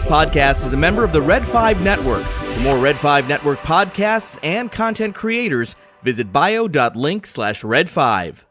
podcast is a member of the Red 5 Network. For more Red 5 Network podcasts and content creators, visit bio.link/Red5.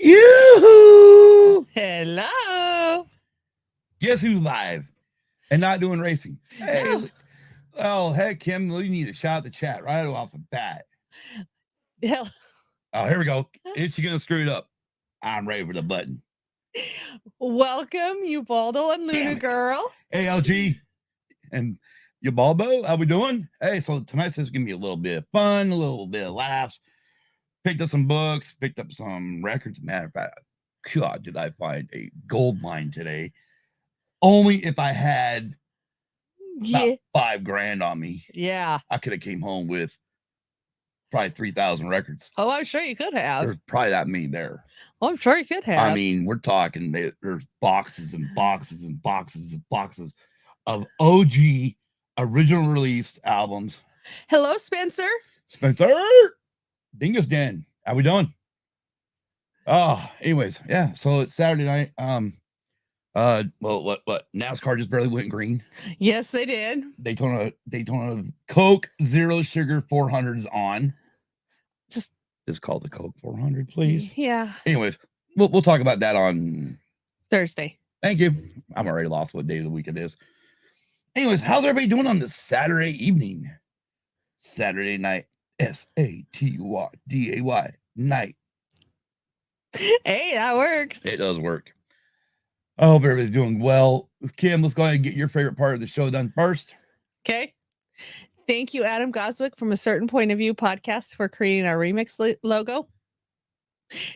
Yoo-hoo! Hello. Guess who's live and not doing racing? Hey, oh, heck, Kim, you need to shout the chat right off the bat. Hell. Oh, here we go. Is she going to screw it up? I'm ready for the button. Welcome, you Baldo and Luna girl. Hey, LG and you Balbo, how we doing? Hey, so tonight's just going to be a little bit of fun, a little bit of laughs. Picked up some books, picked up some records. Matter of fact, God, did I find a gold mine today? Only if I had about $5,000 on me. Yeah. I could have came home with probably 3,000 records. Oh, I'm sure you could have. There's probably that many there. Oh, I'm sure you could have. I mean, we're talking there's boxes and boxes and boxes and boxes of OG original released albums. Hello, Spencer. Spencer Dingus Den. How we doing? Oh, anyways, yeah. So it's Saturday night. Well, what? NASCAR just barely went green. Yes, they did. Daytona Coke Zero Sugar 400 is on. It's called the Coke 400, please. Yeah. Anyways, we'll talk about that on Thursday. Thank you. I'm already lost what day of the week it is. Anyways, how's everybody doing on this Saturday evening? Saturday night. SATURDAY night. Hey, that works. It does work. I hope everybody's doing well. Kim, let's go ahead and get your favorite part of the show done first. Okay. Thank you, Adam Goswick from A Certain Point of View podcast for creating our remix logo.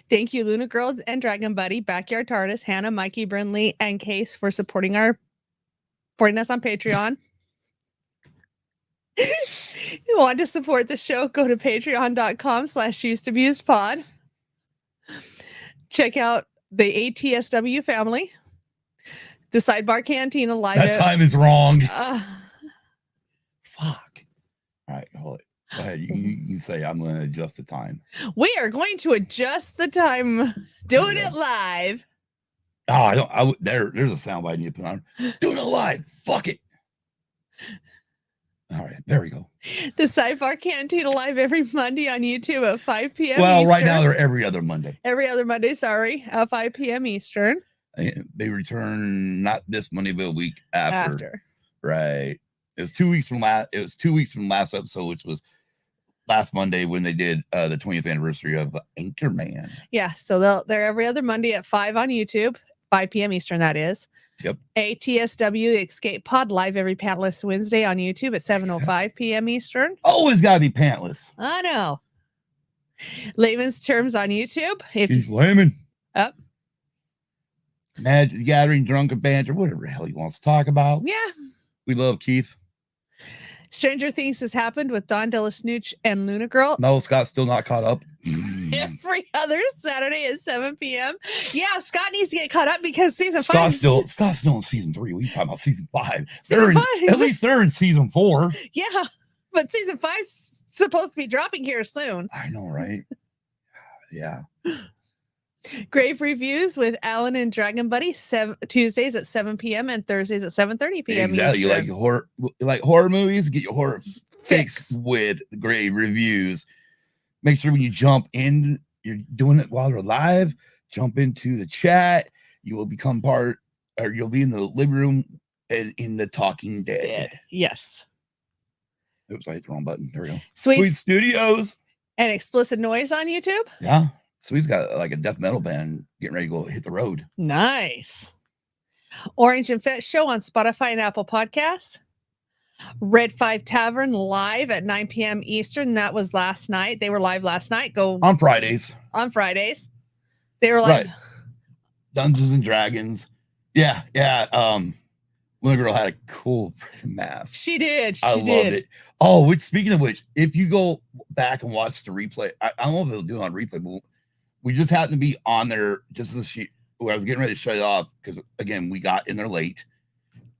Thank you, Luna Girl and Dragon Buddy, Backyard TARDIS, Hannah, Mikey, Brinley, and Case for supporting us on Patreon. If you want to support the show, go to patreon.com/usedabusedpod. Check out the ATSW family, the Sidebar Cantina live. That time is wrong. Fuck. All right, hold it. Go ahead. You can say I'm going to adjust the time. We are going to adjust the time. Doing it live. Oh, there's a soundbite I need to put on. Doing it live. Fuck it. All right, there we go. The Sidebar Cantina live every Monday on YouTube at 5 p.m. Well, Eastern. right now they're every other Monday. Every other Monday, sorry, at 5 p.m. Eastern. They return not this Monday, but a week after. After. Right. It was 2 weeks from last. It was 2 weeks from last episode, which was last Monday when they did the 20th anniversary of Anchorman. Yeah, so they're every other Monday at 5 on YouTube, 5 p.m. Eastern. That is. Yep. ATSW Escape Pod live every Pantless Wednesday on YouTube at 7:05 p.m. Eastern. Always gotta be pantless. I know. Layman's Terms on YouTube. He's layman. Up. Magic Gathering, Drunken Banter, whatever the hell he wants to talk about. Yeah. We love Keith. Stranger Things has happened with Don Della Snooch and Luna Girl. No, Scott's still not caught up. Every other Saturday at 7 p.m. Yeah, Scott needs to get caught up because season 5. Scott's still in season 3. What are you talking about? Season 5. Season 5. At least they're in season 4. Yeah, but season 5's supposed to be dropping here soon. I know, right? Yeah. Grave Reviews with Alan and Dragon Buddy, Tuesdays at 7 p.m. and Thursdays at 7:30 p.m. Exactly. You like horror movies? Get your horror Fix with Grave Reviews. Make sure when you jump in, you're doing it while they're live. Jump into the chat. You will become part, or you'll be in the living room and in the Talking Dead. Yes. Oops, I hit the wrong button. There we go. Sweet Studios. And Explicit Noise on YouTube. Yeah. Sweet's got like a death metal band getting ready to go hit the road. Nice. Orange and Fett Show on Spotify and Apple Podcasts. Red 5 Tavern live at 9 p.m. Eastern. That was last night. They were live last night. Go On Fridays. on Fridays. They were live. Right. Dungeons and Dragons. Yeah. Luna Girl had a cool mask. She did. I She loved did. it. Oh, which speaking of which, if you go back and watch the replay, I don't know if it'll do it on replay, but we just happened to be on there just as I was getting ready to shut it off because again we got in there late,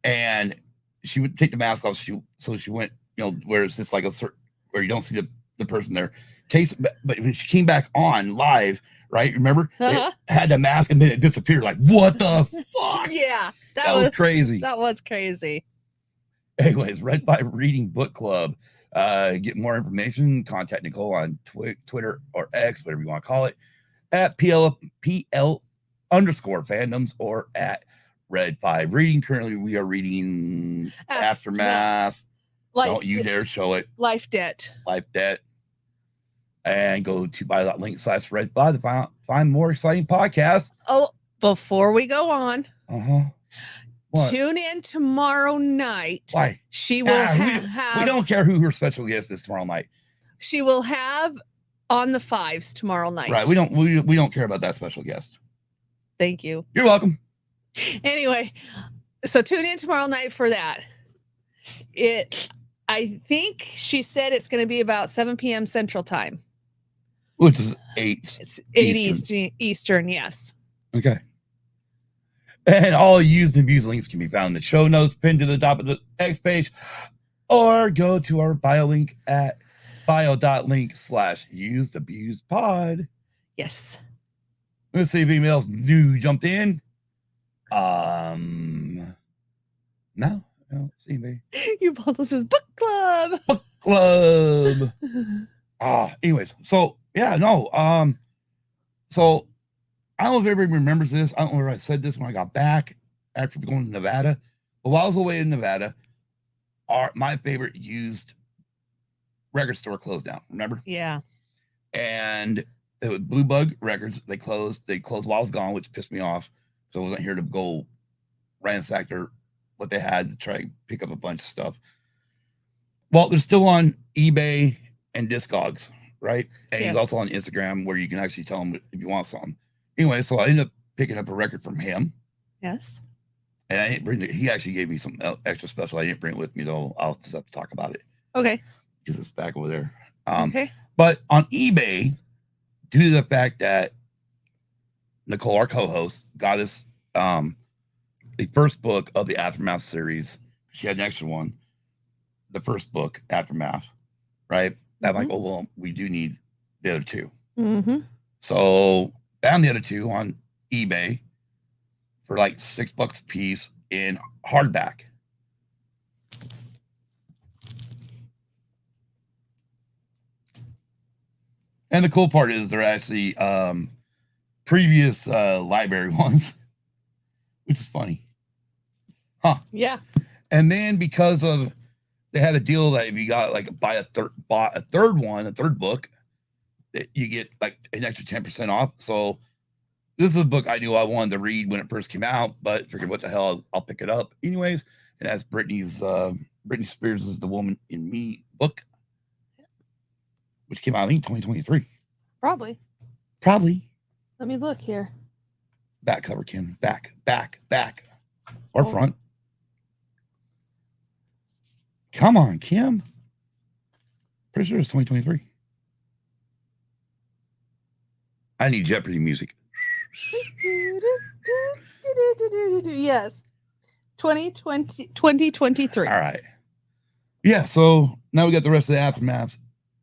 and she would take the mask off. So she went, where it's just like a certain where you don't see the person there. But when she came back on live, right? Remember, it had the mask and then it disappeared. Like what the fuck? Yeah, that was crazy. That was crazy. Anyways, Red 5 Reading Book Club. Get more information, contact Nicole on Twitter or X, whatever you want to call it, at PL_fandoms or at Red 5 Reading. Currently, we are reading Aftermath. Don't you dare show it. Life Debt. And go to buy.link/Red5 to find more exciting podcasts. Oh, before we go on. What? Tune in tomorrow night. Why? She will have. We don't care who her special guest is tomorrow night. She will have on the 5s tomorrow night. Right. We don't care about that special guest. Thank you. You're welcome. Anyway, so tune in tomorrow night for that. I think she said it's going to be about 7 p.m. Central Time. Which is 8. It's 8 Eastern, yes. Okay. And all used and abused links can be found in the show notes pinned to the top of the X page, or go to our bio link at bio.link/usedabusedpod. Yes. Let's see if emails new jumped in. No, I don't see me. You both says book club. Book club. Anyways, so yeah, no. So I don't know if everybody remembers this. I don't know if I said this when I got back after going to Nevada. But while I was away in Nevada, my favorite used record store closed down. Remember? Yeah. And it was Blue Bug Records. They closed while I was gone, which pissed me off. So I wasn't here to go ransack what they had to try and pick up a bunch of stuff. Well, they're still on eBay and Discogs, right? And Yes. he's also on Instagram where you can actually tell him if you want something. Anyway, so I ended up picking up a record from him. Yes. And I didn't bring it. He actually gave me something extra special. I didn't bring it with me, though. I'll just have to talk about it. Okay. Because it's back over there. Okay. But on eBay, due to the fact that Nicole, our co-host, got us the first book of the Aftermath series. She had an extra one. The first book, Aftermath, right? I'm like, oh, well, we do need the other two. Mm-hmm. So found the other two on eBay for like $6 a piece in hardback. And the cool part is they're actually previous library ones, which is funny. Huh. Yeah. And then because of they had a deal that if you got like bought a third book, that you get like an extra 10% off. So this is a book I knew I wanted to read when it first came out, but figured what the hell, I'll pick it up anyways. And that's Britney Spears' is The Woman in Me book, which came out I think 2023. Probably. Let me look here. Back cover, Kim. Back. Or front. Come on, Kim. Pretty sure it's 2023. I need Jeopardy music. Yes. 2023. All right. Yeah, so now we got the rest of the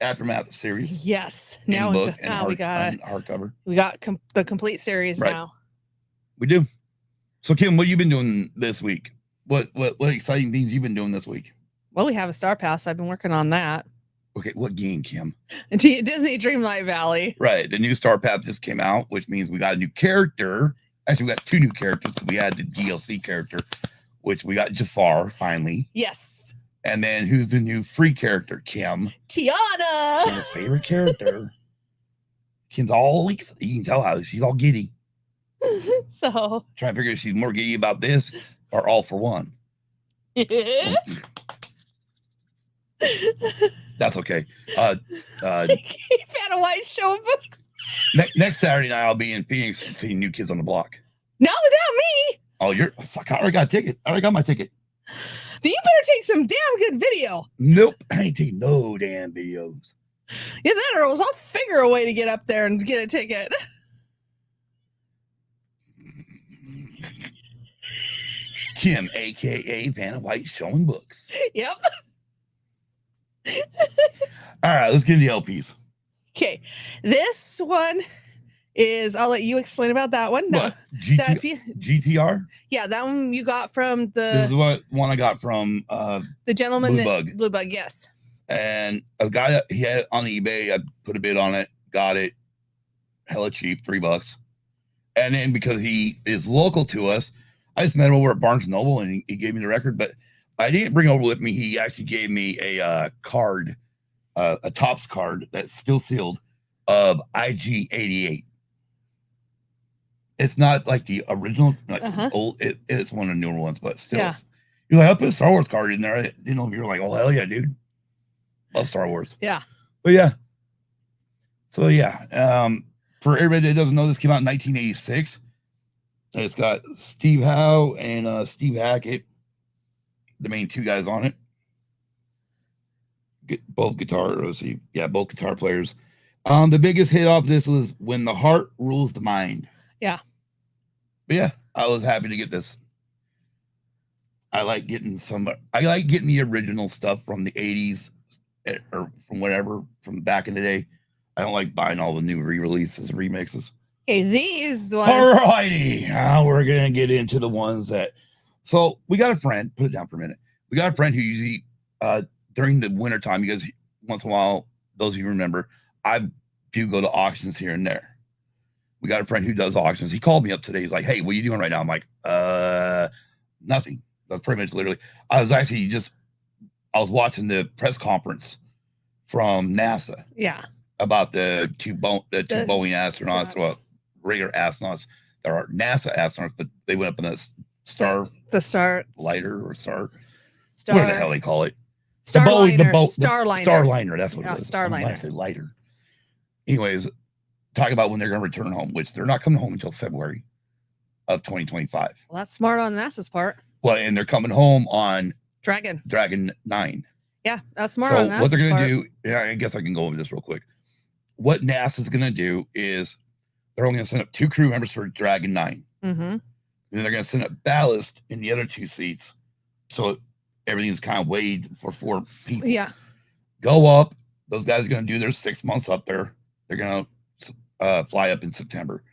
Aftermath series. Yes. In Now book we got it. Hardcover. We got the complete series Right. now. We do. So Kim, what have you been doing this week? What exciting things you've been doing this week? Well, we have a Star Pass. I've been working on that. Okay, what game, Kim? Disney Dreamlight Valley. Right. The new Star Pass just came out, which means we got a new character. Actually, we got two new characters. We had the DLC character, which we got Jafar finally. Yes. And then who's the new free character? Kim. Tiana. Kim's favorite character. Kim's all, you can tell how she's all giddy. So. Trying to figure if she's more giddy about this or all for one. That's okay. Vanna White showing books. Next Saturday night, I'll be in Phoenix seeing New Kids on the Block. Not without me. Oh, fuck! I already got a ticket. I already got my ticket. You better take some damn good video. Nope, I ain't taking no damn videos. Yeah, that or else I'll figure a way to get up there and get a ticket. Kim, aka Vanna White, showing books. Yep. All right, let's get into the LPs. Okay, this one is. I'll let you explain about that one. No, What? GTR? Yeah, that one you got from This is one I got from the gentleman Blue Bug, yes. And a guy that he had it on eBay, I put a bid on it, got it hella cheap, $3. And then because he is local to us, I just met him over at Barnes & Noble and he gave me the record, but I didn't bring it over with me. He actually gave me a card, a Topps card that's still sealed of IG-88. It's not like the original, like old. It's one of the newer ones, but still. Yeah. You're like, I put a Star Wars card in there. I didn't know if you were like, oh hell yeah, dude. Love Star Wars. Yeah. But yeah. So yeah. For everybody that doesn't know, this came out in 1986. And it's got Steve Howe and Steve Hackett, the main two guys on it. Both guitar players. The biggest hit off this was When the Heart Rules the Mind. Yeah. But yeah, I was happy to get this. I like getting the original stuff from the 80s or from whatever, from back in the day. I don't like buying all the new re-releases, remixes. Okay, these ones. Alrighty, now we're gonna get into the ones that. So we got a friend. Put it down for a minute. We got a friend who usually during the winter time, because once in a while, those of you remember, I do go to auctions here and there. We got a friend who does auctions. He called me up today. He's like, "Hey, what are you doing right now?" I'm like, nothing. That's pretty much literally. I was watching the press conference from NASA. Yeah. About the two Boeing astronauts, well, regular astronauts. There are NASA astronauts, but they went up in the Starliner, whatever the hell they call it. Starliner. That's what it was. Starliner. I say lighter. Anyways, talk about when they're going to return home, which they're not coming home until February of 2025. Well, that's smart on NASA's part. Well, and they're coming home on Dragon 9. Yeah, that's smart on NASA's part. What they're going to do, I guess I can go over this real quick. What NASA's going to do is they're only going to send up 2 crew members for Dragon 9. Mm-hmm. And then they're going to send up ballast in the other 2 seats. So everything's kind of weighed for 4 people. Yeah. Go up. Those guys are going to do their 6 months up there. They're going to fly up in September.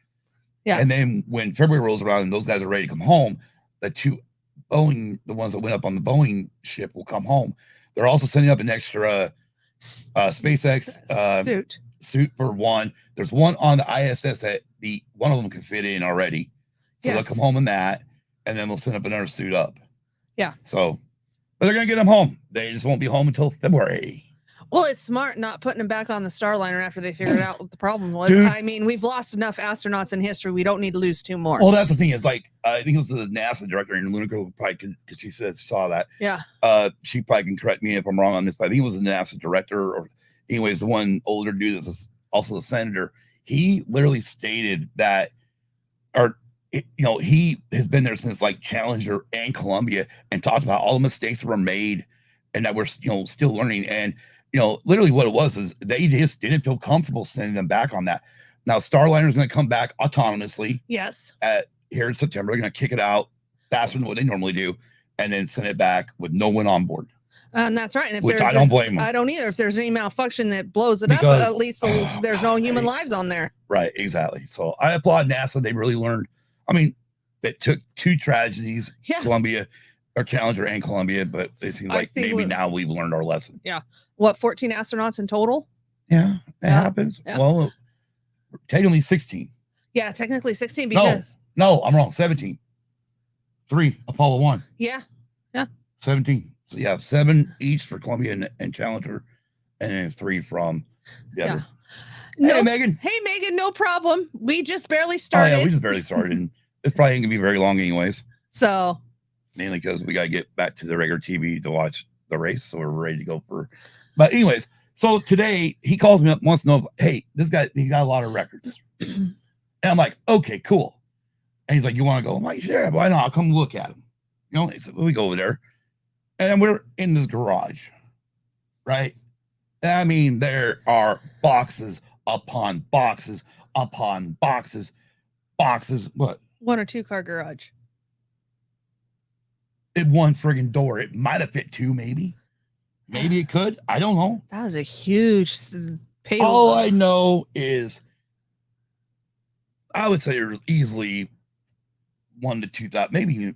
Yeah. And then when February rolls around and those guys are ready to come home, the 2 Boeing, the ones that went up on the Boeing ship, will come home. They're also sending up an extra SpaceX suit for one. There's one on the ISS that one of them can fit in already. So they'll come home in that, and then they'll send up another suit up. Yeah. So, but they're going to get them home. They just won't be home until February. Well, it's smart not putting them back on the Starliner after they figured out what the problem was. Dude. I mean, we've lost enough astronauts in history. We don't need to lose 2 more. Well, that's the thing. It's like, I think it was the NASA director, and Luna Girl probably because she saw that. Yeah. She probably can correct me if I'm wrong on this, but I think it was the NASA director, or anyways, the one older dude that's also the senator. He literally stated that, he has been there since like Challenger and Columbia, and talked about all the mistakes that were made and that we're still learning. And literally what it was is they just didn't feel comfortable sending them back on that. Now Starliner is going to come back autonomously. Yes. Here in September, they're going to kick it out faster than what they normally do, and then send it back with no one on board. And that's right. And if I don't blame them. I don't either. If there's any malfunction that blows it up, at least there's no human lives on there. Right. Exactly. So I applaud NASA. They really learned. I mean, it took 2 tragedies, Columbia or Challenger and Columbia, but it seems like maybe now we've learned our lesson. Yeah. What, 14 astronauts in total? Yeah, it happens. Yeah. Well, technically 16. Yeah, technically 16 because... No, I'm wrong. 17. 3, Apollo 1. Yeah. 17. So you have 7 each for Columbia and Challenger, and then 3 from the other. No, hey, Megan. Hey, Megan, no problem. We just barely started. Oh, yeah, we just barely started. And it's probably ain't going to be very long anyways. So. Mainly because we got to get back to the regular TV to watch the race, so we're ready to go for. But anyways, so today he calls me up, wants to know, hey, this guy, he got a lot of records, and I'm like, okay, cool. And he's like, you want to go? I'm like, yeah, why not? I'll come look at him. You know, he said, well, we go over there, and we're in this garage, right? I mean, there are boxes upon boxes upon boxes, boxes. What? 1 or 2 car garage. It one friggin' door. It might have fit 2, maybe. Maybe it could. I don't know. That was a huge payload. All I know is, I would say there's easily 1 to 2,000. Maybe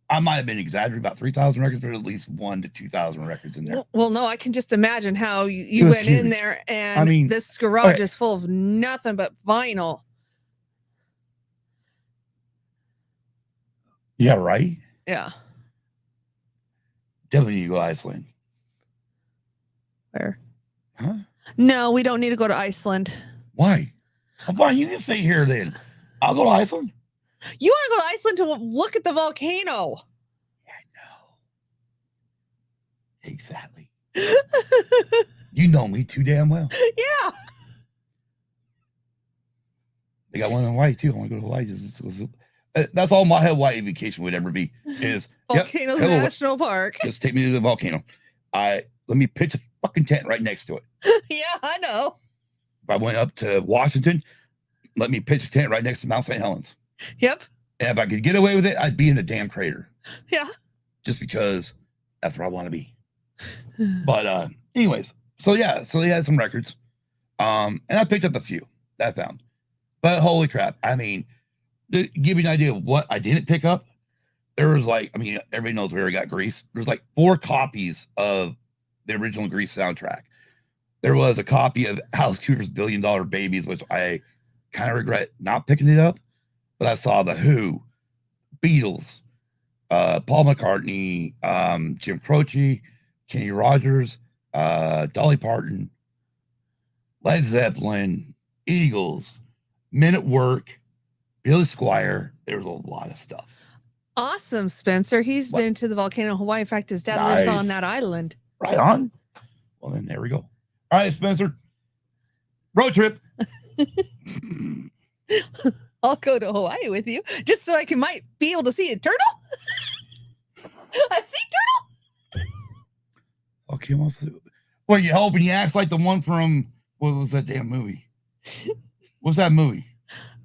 I might have been exaggerating, about 3,000 records, but at least 1 to 2,000 records in there. Well, no, I can just imagine how you went huge. in there, and I mean, this garage okay. is full of nothing but vinyl. Yeah, right? Yeah. Definitely need to go to Iceland. Where? Huh? No, we don't need to go to Iceland. Why? I'm fine. You can stay here then. I'll go to Iceland. You want to go to Iceland to look at the volcano? Yeah, I know. Exactly. You know me too damn well. Yeah. They got one in Hawaii too. I want to go to Hawaii. That's all my Hawaii vacation would ever be. Is Volcanoes yep, National Park. Just take me to the volcano. Let me pitch a fucking tent right next to it. Yeah, I know. If I went up to Washington, let me pitch a tent right next to Mount St. Helens. Yep. And if I could get away with it, I'd be in the damn crater. Yeah. Just because that's where I want to be. But anyways, so yeah, so he had some records. And I picked up a few that I found. But holy crap. I mean, to give you an idea of what I didn't pick up, there was like, I mean, everybody knows we already got Grease. There's like 4 copies of the original Grease soundtrack. There was a copy of Alice Cooper's $1 Billion Babies, which I kind of regret not picking it up. But I saw The Who, Beatles, Paul McCartney, Jim Croce, Kenny Rogers, Dolly Parton, Led Zeppelin, Eagles, Men at Work, Billy Squire. There was a lot of stuff. Awesome, Spencer. He's been to the volcano of Hawaii. In fact, his dad lives on that island. Right on. Well, then there we go. All right, Spencer. Road trip. I'll go to Hawaii with you just so I might be able to see a turtle. I see turtle. Okay, well, you hoping he acts like the one from, what was that damn movie? What's that movie?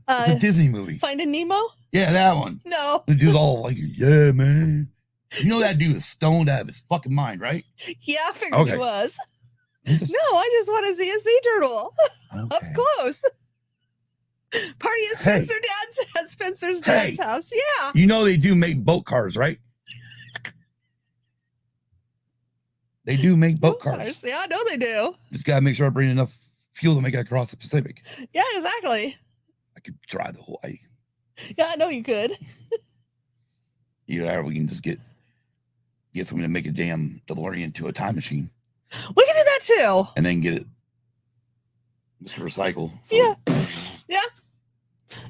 It's a Disney movie. Finding Nemo? Yeah, that one. No. The dude's all like, yeah, man. You know that dude is stoned out of his fucking mind, right? Yeah, I figured he was. No, I just want to see a sea turtle up close. Party at Spencer's dad's house. Yeah. You know they do make boat cars, right? They do make boat cars. Yeah, I know they do. Just gotta make sure I bring enough fuel to make it across the Pacific. Yeah, exactly. I could drive to Hawaii. Yeah, I know you could. Yeah, we can just get someone to make a damn DeLorean to a time machine. We can do that too. And then get it just recycle. So. Yeah. Yeah.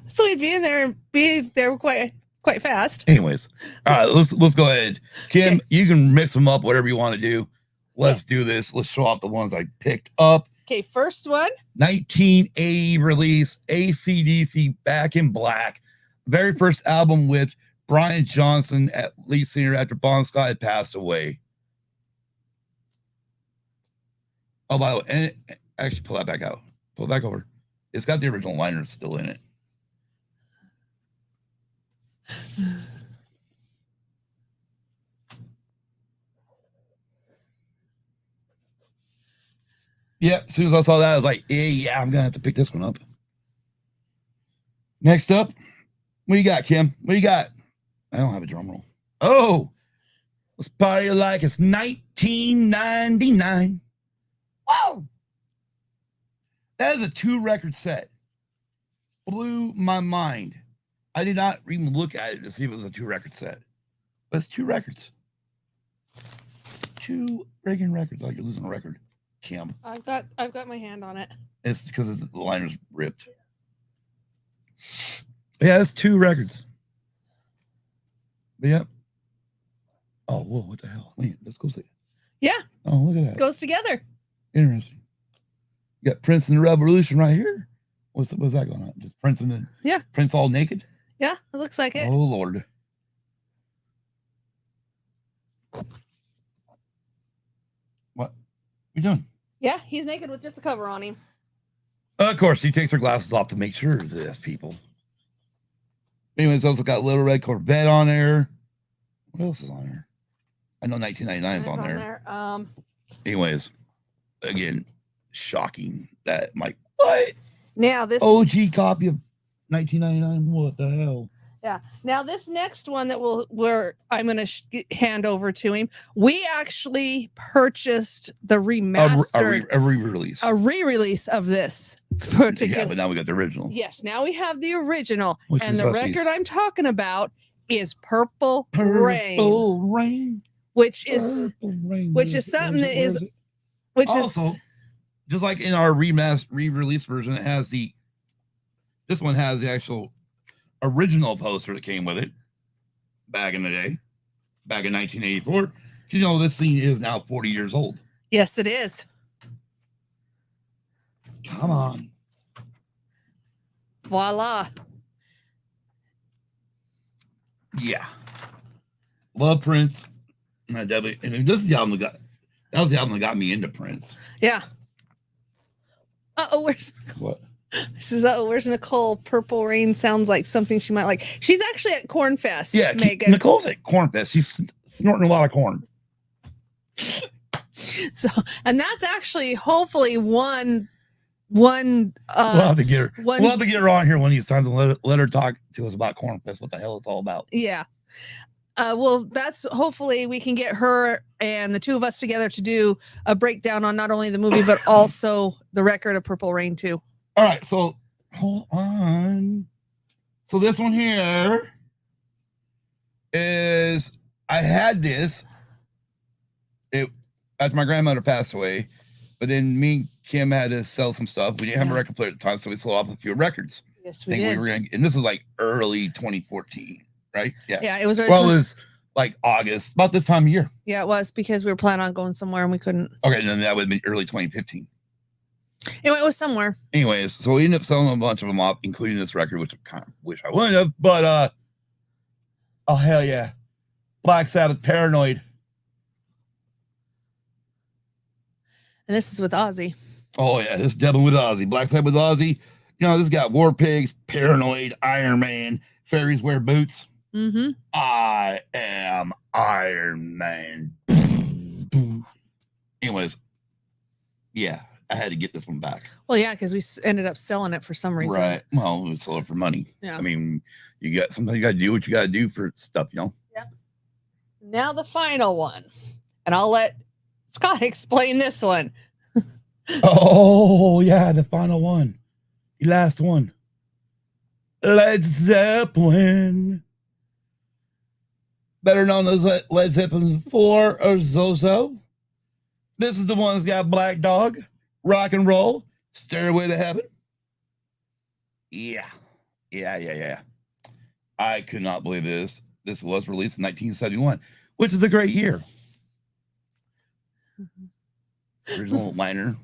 So we'd be in there and be there quite fast. Anyways, all right, let's go ahead. Kim, you can mix them up, whatever you want to do. Let's do this. Let's show off the ones I picked up. Okay, first one. 1980 release, AC/DC, Back in Black. Very first album with Brian Johnson at lead singer after Bon Scott had passed away. Oh, by the way, and actually pull that back out. Pull it back over. It's got the original liners still in it. Yeah, as soon as I saw that, I was like, yeah, I'm going to have to pick this one up. Next up, what you got, Kim? What you got? I don't have a drum roll. Oh, let's party like it's 1999. Whoa! That is a 2-record set. Blew my mind. I did not even look at it to see if it was a 2-record set. But it's 2 records. 2 friggin' records. Like you're losing a record, Kim. I've got my hand on it. It's because the liner's ripped. Yeah, it's 2 records. But yeah. Oh, whoa, what the hell? Wait, let's go see. Yeah. Oh, look at that. Goes together. Interesting. You got Prince and the Revolution right here. What's that going on? Just Prince and the Prince all naked? Yeah, it looks like it. Oh Lord. What are you doing? Yeah, he's naked with just the cover on him. Of course, she takes her glasses off to make sure of this, people. Anyways, also got Little Red Corvette on there. What else is on there? I know 1999 is on there. Anyways, again, shocking that Mike. What? Now this OG copy of 1999. What the hell? Yeah. Now this next one that I'm going to hand over to him. We actually purchased the remastered a re-release of this particular. Yeah, but now we got the original. Yes, now we have the original, and the record I'm talking about is Purple Rain, which is something that is also just like in our re-release version. It has this one has the actual original poster that came with it back in the day, back in 1984. You know, this scene is now 40 years old. Yes, it is. Come on. Voila. Yeah. Love Prince. And this is the album that was the album that got me into Prince. Yeah. Where's what? This is where's Nicole? Purple Rain sounds like something she might like. She's actually at Cornfest. Yeah, Megan. Nicole's at Cornfest. She's snorting a lot of corn. So, and that's actually hopefully one. We'll have to get her. We'll have to get her on here one of these times and let her talk to us about Cornfest. What the hell it's all about? Yeah. Well, that's hopefully we can get her and the two of us together to do a breakdown on not only the movie but also the record of Purple Rain too. All right, so hold on. So this one here is I had this after my grandmother passed away, but then me and Kim had to sell some stuff. We didn't have a record player at the time, so we sold off a few records. Yes, we did. And this is like early 2014, right? Yeah. Yeah, it was. Well, it was like August, about this time of year. Yeah, it was because we were planning on going somewhere and we couldn't. Okay, and then that would have been early 2015. Anyway, it was somewhere. Anyways, so we ended up selling a bunch of them off, including this record, which I kind of wish I wouldn't have. But oh hell yeah, Black Sabbath, Paranoid. And this is with Ozzy. Oh yeah, this is definitely with Ozzy. Black Sabbath with Ozzy. You know, this got War Pigs, Paranoid, Iron Man, Fairies Wear Boots. Mm-hmm. I am Iron Man. Anyways, yeah. I had to get this one back. Well, yeah, because we ended up selling it for some reason. Right. Well, we sold it for money. Yeah. I mean, sometimes you got to do what you got to do for stuff, you know? Yeah. Now the final one. And I'll let Scott explain this one. Oh, yeah, the final one. The last one. Led Zeppelin. Better known as Led Zeppelin 4 or Zozo. This is the one that's got Black Dog. Rock and Roll, Stairway to Heaven. Yeah. I could not believe this. This was released in 1971, which is a great year. Original liner.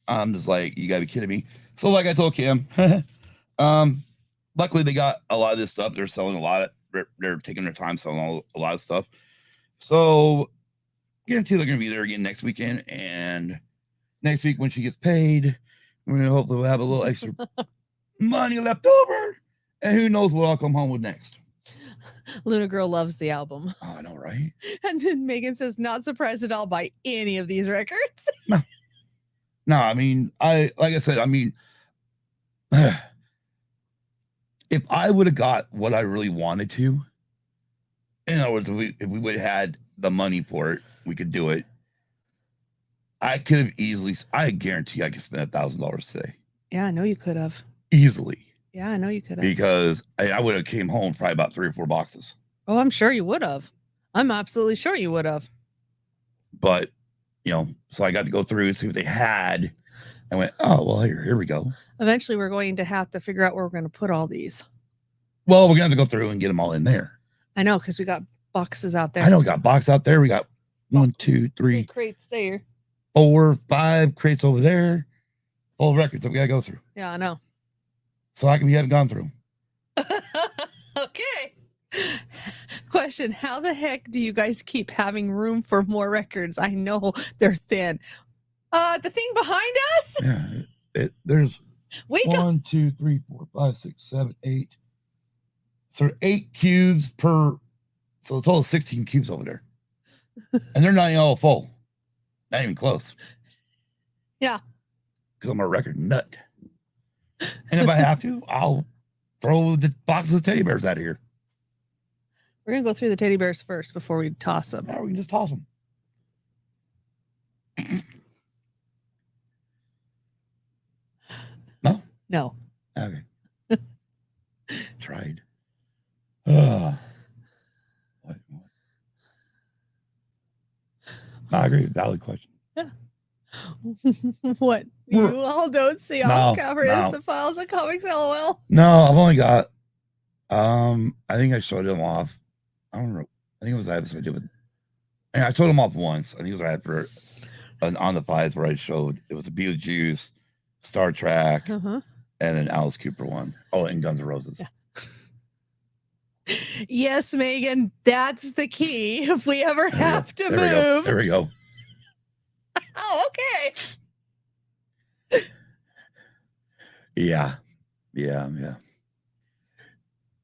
I'm just like, you gotta be kidding me. So, like I told Kim, luckily they got a lot of this stuff. They're selling a lot. They're taking their time selling a lot of stuff. So, guarantee they're gonna be there again next weekend. And next week when she gets paid, we're gonna hopefully we'll have a little extra money left over, and who knows what I'll come home with next. Luna Girl loves the album. Oh, I know, right? And then Megan says, not surprised at all by any of these records. No, I mean, if I would have got what I really wanted to, in other words, if we would have had the money for it, we could do it. I could have easily, I guarantee I could spend $1,000 today. Yeah, I know you could have. Easily. Yeah, I know you could have. Because I would have came home probably about 3 or 4 boxes. Oh, I'm sure you would have. I'm absolutely sure you would have. But, so I got to go through and see what they had. I went, oh, well, here we go. Eventually, we're going to have to figure out where we're going to put all these. Well, we're going to have to go through and get them all in there. I know, because we got boxes out there. I know we got box out there. We got 1, 2, 3 3, crates there. 4, 5 crates over there. Full of records that we gotta go through. Yeah, I know. So how come you haven't gone through? Okay. Question: how the heck do you guys keep having room for more records? I know they're thin. The thing behind us? Yeah. There's Wake up. 1, 2, 3, 4, 5, 6, 7, 8. So 8 cubes per. So the total is 16 cubes over there. And they're not even all full. Not even close. Yeah. Because I'm a record nut. And if I have to, I'll throw the boxes of teddy bears out of here. We're gonna go through the teddy bears first before we toss them. Yeah, we can just toss them. No? No. Okay. Tried. What? No, I agree. Valid question. Yeah. What? You all don't see off cover is the files of comics, LOL. No, I've only got I think I showed them off. I don't know. I think it was the episode I did with I showed them off once. I think it was right after on the fives where I showed it was a Beetlejuice, Star Trek, and an Alice Cooper one. Oh, and Guns N' Roses. Yeah. Yes, Megan, that's the key. If we ever have to move. There we go. Oh, okay. Yeah.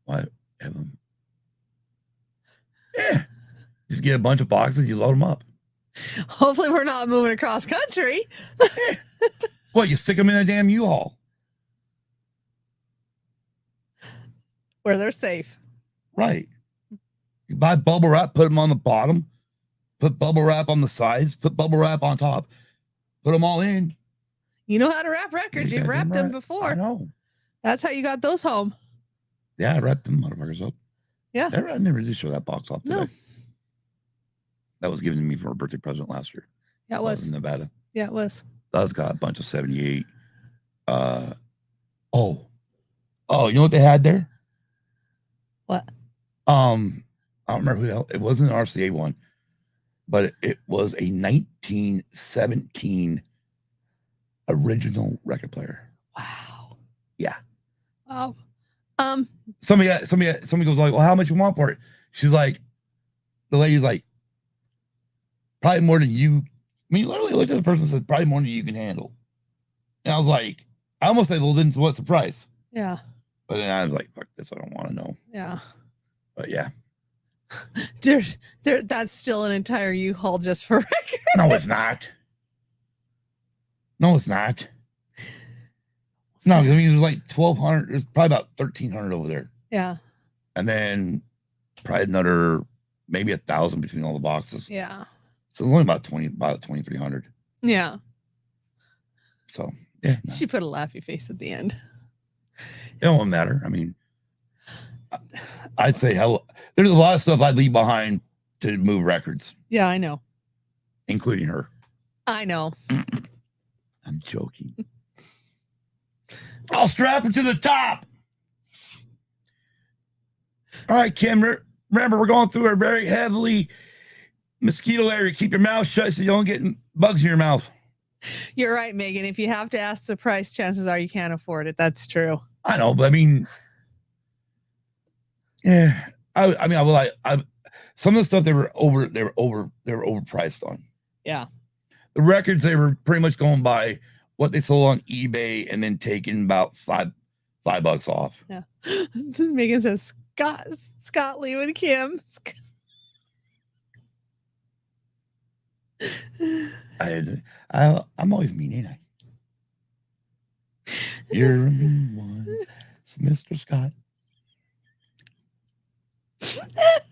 What? Yeah. Just get a bunch of boxes, you load them up. Hopefully we're not moving across country. What, you stick them in a damn U-Haul? Where they're safe. Right. You buy bubble wrap, put them on the bottom, put bubble wrap on the sides, put bubble wrap on top, put them all in. You know how to wrap records. You've wrapped them before. I know. That's how you got those home. Yeah, I wrapped them motherfuckers up. Yeah. I never did show that box off today. No. That was given to me for a birthday present last year. Yeah, it was. In Nevada. Yeah, it was. That's got a bunch of 78. You know what they had there? What? I don't remember who else. It wasn't an RCA one, but it was a 1917 original record player. Wow. Yeah. Wow. Somebody goes like, well, how much you want for it? She's like, the lady's like, probably more than you. I mean, you literally looked at the person and said, probably more than you can handle. And I was like, I almost said, well, then what's the price? Yeah. But then I was like, fuck this, I don't want to know. Yeah. But yeah. That's still an entire U-Haul just for records. No, it's not. No, it's not. No, I mean, it was like 1,200. There's probably about 1,300 over there. Yeah. And then probably another, maybe 1,000 between all the boxes. Yeah. So it's only about 2,300. Yeah. So, yeah. No. She put a laughy face at the end. It won't matter. I mean, I'd say there's a lot of stuff I'd leave behind to move records. Yeah, I know. Including her. I know. I'm joking. I'll strap her to the top. All right, Kim. Remember, we're going through a very heavily mosquito area. Keep your mouth shut so you don't get bugs in your mouth. You're right, Megan. If you have to ask the price, chances are you can't afford it. That's true. I know, but I mean, yeah. I mean, some of the stuff they were overpriced on. Yeah. The records, they were pretty much going by what they sold on eBay and then taking about $5 off. Yeah. Megan says Scott Lee and Kim. I'm always mean, ain't I? You're a mean one, Mr. Scott.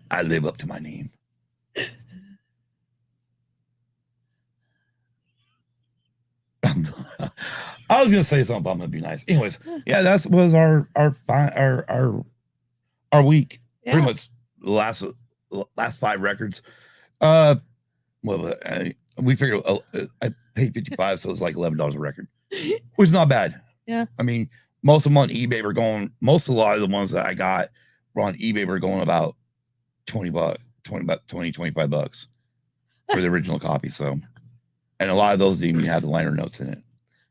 I live up to my name. I was gonna say something, but I'm gonna be nice. Anyways, yeah, that was our week. Yeah. Pretty much the last 5 records. Well, we figured I paid $55, so it was like $11 a record, which is not bad. Yeah. I mean, most of them on eBay were going. A lot of the ones that I got were on eBay were going about $20, $25. for the original copy. So, and a lot of those didn't even have the liner notes in it.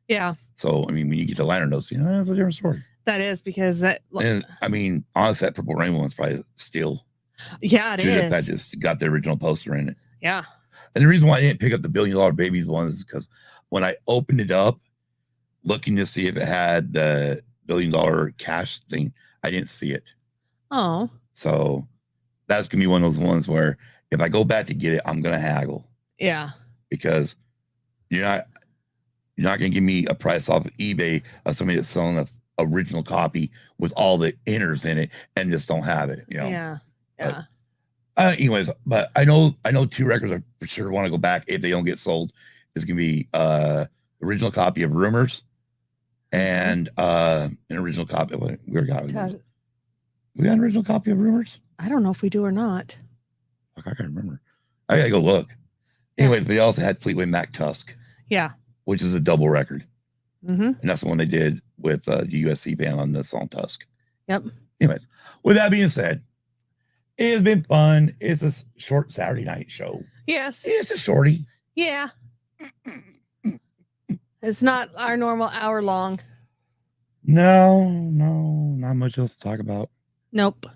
Yeah. So, I mean, when you get the liner notes, that's a different story. That is because that. And I mean, honestly, that Purple Rainbow one's probably still. Yeah, it is. That just got the original poster in it. Yeah. And the reason why I didn't pick up the $1 Billion Babies one is because when I opened it up, looking to see if it had the $1 billion cash thing, I didn't see it. Oh. So that's gonna be one of those ones where if I go back to get it, I'm gonna haggle. Yeah. Because you're not gonna give me a price off of eBay of somebody that's selling an original copy with all the inners in it and just don't have it. Yeah. Yeah. Anyways, but I know 2 records I for sure want to go back if they don't get sold. It's gonna be original copy of Rumors and an original copy of what we got. We got an original copy of Rumors? I don't know if we do or not. Fuck, I can't remember. I gotta go look. Anyways, but they also had Fleetwood Mac Tusk. Yeah. Which is a double record. Mm-hmm. And that's the one they did with the USC band on the song Tusk. Yep. Anyways, with that being said, it has been fun. It's a short Saturday night show. Yes. It's a shorty. Yeah. It's not our normal hour long. No, not much else to talk about. Nope.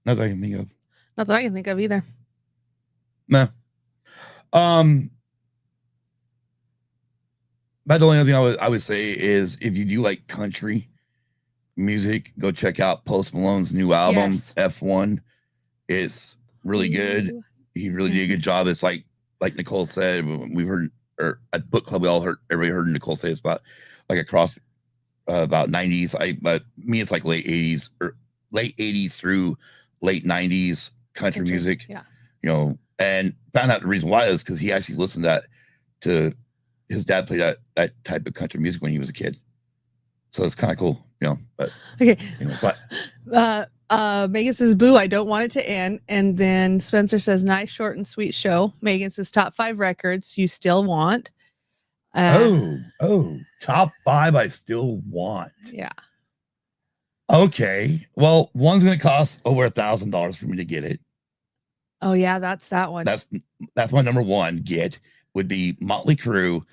Not that I can think of. Not that I can think of either. No. But the only other thing I would say is if you do like country music, go check out Post Malone's new album, Yes. F1. It's really good. He really did a good job. It's like Nicole said, we've heard, or at book club, everybody heard Nicole say it's about like across about 90s. But me, it's like late 80s or late 80s through late 90s country music. Yeah. And found out the reason why is because he actually listened to his dad played that type of country music when he was a kid. So it's kind of cool, but okay. But Megan says, boo, I don't want it to end. And then Spencer says, nice, short and sweet show. Megan says, top 5 records you still want. Top 5 I still want. Yeah. Okay. Well, one's going to cost over $1,000 for me to get it. Oh yeah, that's that one. That's my number one get would be Motley Crue,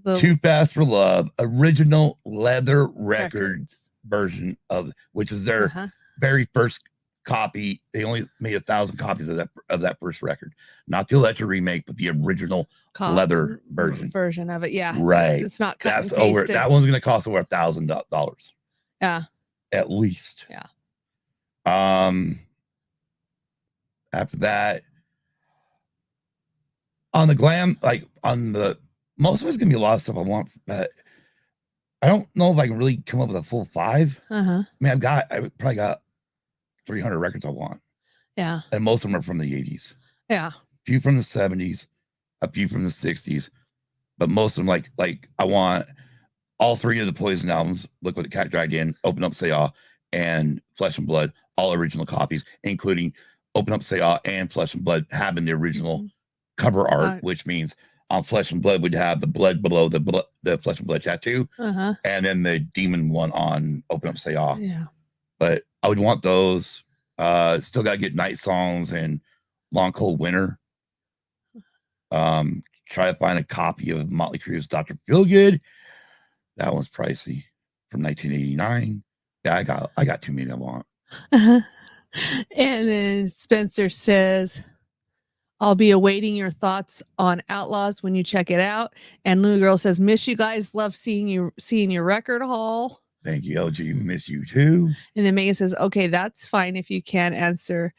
the Too Fast for Love, original leather records version of which is their very first copy. They only made 1,000 copies of that first record, not the Electra remake, but the original leather version of it. Yeah, right. It's not cut that's and pasted. over. That one's going to cost over $1,000. Yeah, at least. Yeah. After that, on the glam, like on the most of it's gonna be a lot of stuff I want, but I don't know if I can really come up with a full 5. I mean, I probably got 300 records I want. Yeah. And most of them are from the 80s. Yeah. A few from the 70s, a few from the 60s, but most of them like I want all 3 of the Poison albums, Look What the Cat Dragged In, Open Up Say Ah, and Flesh and Blood, all original copies, including Open Up Say Ah and Flesh and Blood having the original cover art, which means on Flesh and Blood would have the blood below the Flesh and Blood tattoo, and then the demon one on Open Up Say Ah. Yeah. But I would want those. Still got to get Night Songs and Long Cold Winter. Try to find a copy of Motley Crue's Dr. Feelgood. That one's pricey from 1989. Yeah, I got too many I want. And then Spencer says, I'll be awaiting your thoughts on Outlaws when you check it out. And Luna Girl says, miss you guys. Love seeing your record haul. Thank you, LG. We miss you too. And then Megan says, okay, that's fine if you can't answer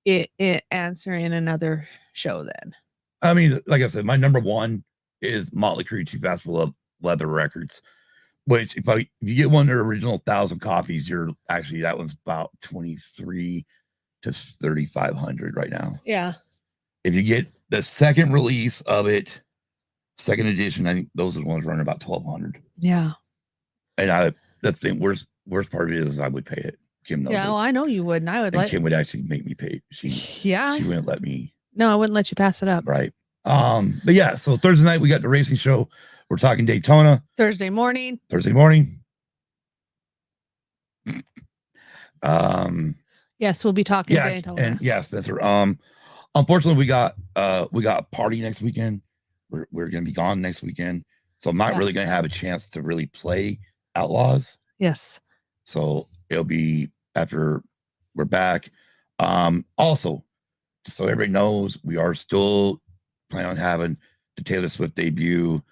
in another show then. I mean, like I said, my number one is Motley Crue, Too Fast for Love, leather records. Which if you get one of their original 1,000 copies, that one's about 2,300 to 3,500 right now. Yeah. If you get the second release of it, second edition, I think those are the ones running about 1,200. Yeah. And the thing worst part of it is I would pay it. Kim knows. Yeah, well, I know you would, and I would Kim would actually make me pay. She wouldn't let me. No, I wouldn't let you pass it up. Right. But yeah, so Thursday night we got the racing show. We're talking Daytona. Thursday morning. Yes, we'll be talking Daytona. And yeah, Spencer. On unfortunately, we got a party next weekend. We're gonna be gone next weekend, so I'm not really gonna have a chance to really play Outlaws. Yes. So it'll be after we're back. Also, so everybody knows, we are still planning on having the Taylor Swift debut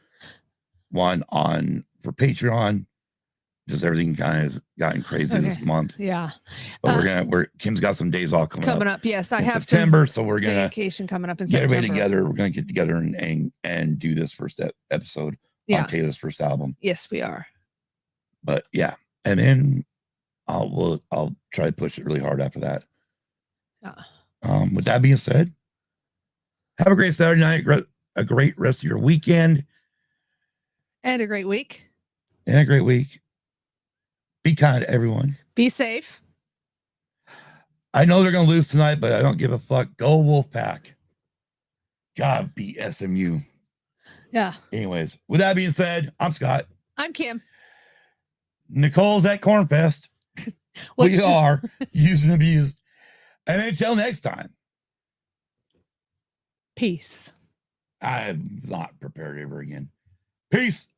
one on for Patreon. Just everything kind of gotten crazy this month. Yeah. But Kim's got some days off coming up. Yes, I have September, so we're gonna vacation coming up in get September. everybody together. We're gonna get together and do this first episode on Taylor's first album. Yes, we are. But yeah, and then I'll try to push it really hard after that. Yeah. With that being said, have a great Saturday night, a great rest of your weekend, and a great week. Be kind to everyone. Be safe. I know they're going to lose tonight, but I don't give a fuck. Go Wolfpack. God beat SMU. Yeah. Anyways, with that being said, I'm Scott. I'm Kim. Nicole's at Cornfest. We are used and abused. And until next time. Peace. I'm not prepared ever again. Peace.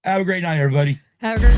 Have a great night, everybody. Have a great